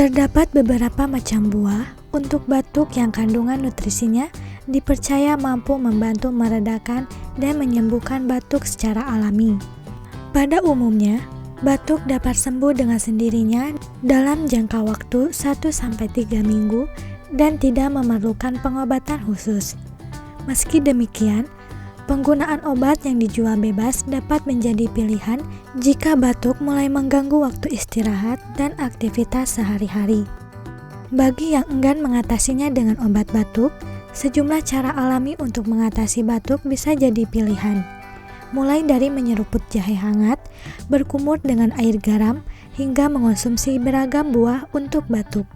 Terdapat beberapa macam buah untuk batuk yang kandungan nutrisinya dipercaya mampu membantu meredakan dan menyembuhkan batuk secara alami. Pada umumnya, batuk dapat sembuh dengan sendirinya dalam jangka waktu 1-3 minggu dan tidak memerlukan pengobatan khusus. Meski demikian, penggunaan obat yang dijual bebas dapat menjadi pilihan jika batuk mulai mengganggu waktu istirahat dan aktivitas sehari-hari. Bagi yang enggan mengatasinya dengan obat batuk, sejumlah cara alami untuk mengatasi batuk bisa jadi pilihan. Mulai dari menyeruput jahe hangat, berkumur dengan air garam, hingga mengonsumsi beragam buah untuk batuk.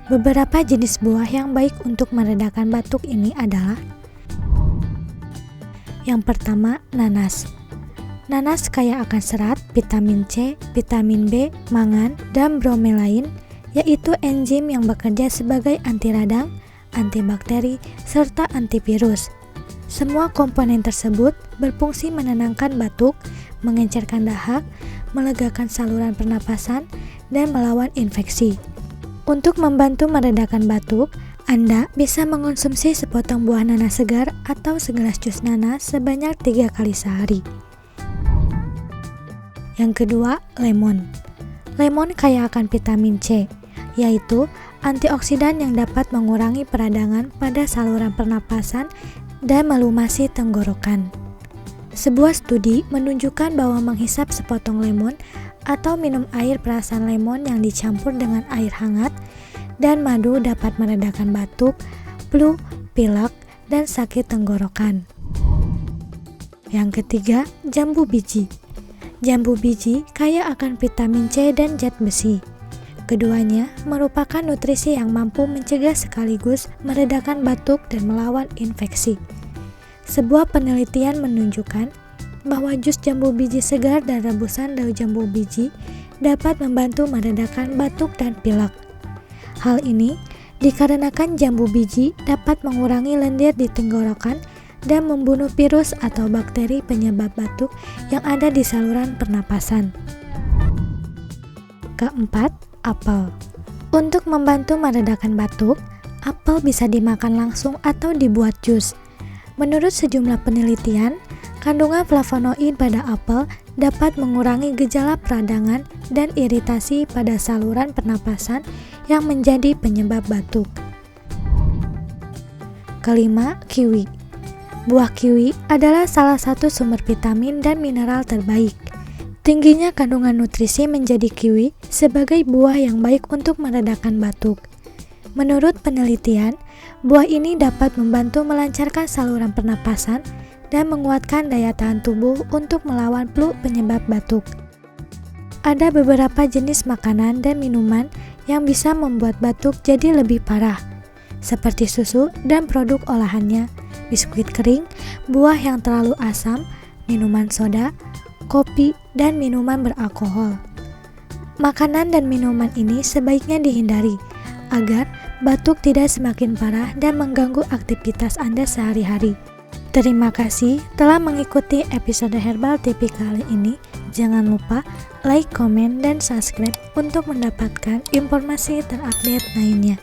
Beberapa jenis buah yang baik untuk meredakan batuk ini adalah: yang pertama, nanas. Nanas kaya akan serat, vitamin C, vitamin B, mangan, dan bromelain, yaitu enzim yang bekerja sebagai anti radang, antibakteri, serta antivirus. Semua komponen tersebut berfungsi menenangkan batuk, mengencerkan dahak, melegakan saluran pernapasan, dan melawan infeksi. Untuk membantu meredakan batuk, Anda bisa mengonsumsi sepotong buah nanas segar atau segelas jus nanas sebanyak 3 kali sehari. Yang kedua, lemon. Lemon kaya akan vitamin C, yaitu antioksidan yang dapat mengurangi peradangan pada saluran pernapasan dan melumasi tenggorokan. Sebuah studi menunjukkan bahwa menghisap sepotong lemon atau minum air perasan lemon yang dicampur dengan air hangat dan madu dapat meredakan batuk, flu, pilek, dan sakit tenggorokan. Yang ketiga, jambu biji. Jambu biji kaya akan vitamin C dan zat besi. Keduanya merupakan nutrisi yang mampu mencegah sekaligus meredakan batuk dan melawan infeksi. Sebuah penelitian menunjukkan bahwa jus jambu biji segar dan rebusan daun jambu biji dapat membantu meredakan batuk dan pilek. Hal ini dikarenakan jambu biji dapat mengurangi lendir di tenggorokan dan membunuh virus atau bakteri penyebab batuk yang ada di saluran pernapasan. Keempat, apel. Untuk membantu meredakan batuk, apel bisa dimakan langsung atau dibuat jus. Menurut sejumlah penelitian, kandungan flavonoid pada apel dapat mengurangi gejala peradangan dan iritasi pada saluran pernapasan yang menjadi penyebab batuk. Kelima, kiwi. Buah kiwi adalah salah satu sumber vitamin dan mineral terbaik. Tingginya kandungan nutrisi menjadi kiwi sebagai buah yang baik untuk meredakan batuk. Menurut penelitian, buah ini dapat membantu melancarkan saluran pernapasan dan menguatkan daya tahan tubuh untuk melawan flu penyebab batuk. Ada beberapa jenis makanan dan minuman yang bisa membuat batuk jadi lebih parah, seperti susu dan produk olahannya, biskuit kering, buah yang terlalu asam, minuman soda, kopi, dan minuman beralkohol. Makanan dan minuman ini sebaiknya dihindari agar batuk tidak semakin parah dan mengganggu aktivitas Anda sehari-hari. Terima kasih telah mengikuti episode Herbal TV kali ini. Jangan lupa like, komen, dan subscribe untuk mendapatkan informasi terupdate lainnya.